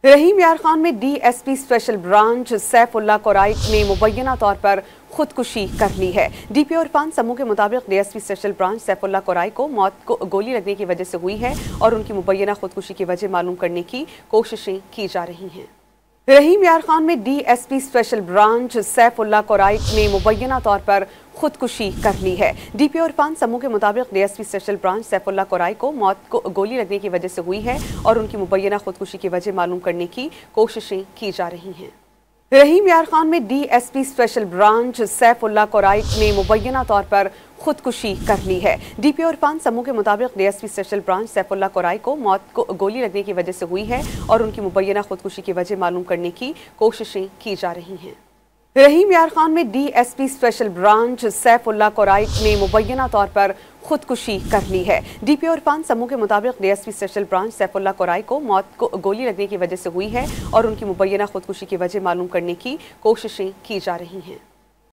रहीम यार खान में DSP special branch Saifullah Core i ने मुबैना तौर पर खुदकुशी कर ली है। DPO इरफान समूह के मुताबिक DSP special branch Saifullah Core i को मौत को गोली लगने की वजह से हुई है और उनकी मुबैना खुदकुशी की वजह मालूम करने की कोशिशें की जा रही हैं। रहीम यार खान में DSP special branch Saifullah Core i ने मुबैना तौर पर खुदकुशी कर ली है। DPO इरफान समूह के मुताबिक DSP special branch Saifullah Core i को मौत को गोली लगने की वजह से हुई है और उनकी मुबैना खुदकुशी की वजह मालूम करने की कोशिशें की जा रही हैं। रहीम यार खान में DSP special branch Saifullah Core i ने मुबैना तौर पर खुदकुशी कर ली है। DPO इरफान समूह के मुताबिक DSP special branch Saifullah Core i को मौत को गोली लगने की वजह से हुई है और उनकी मुबैना खुदकुशी की वजह मालूम करने की कोशिशें की जा रही हैं। रहीम यार खान में DSP special branch Saifullah Core i ने मुबैना तौर पर खुदकुशी कर ली है। DPO इरफान समूह के मुताबिक DSP special branch Saifullah Core i को मौत को गोली लगने की वजह से हुई है और उनकी मुबैना खुदकुशी की वजह मालूम करने की कोशिशें की जा रही हैं।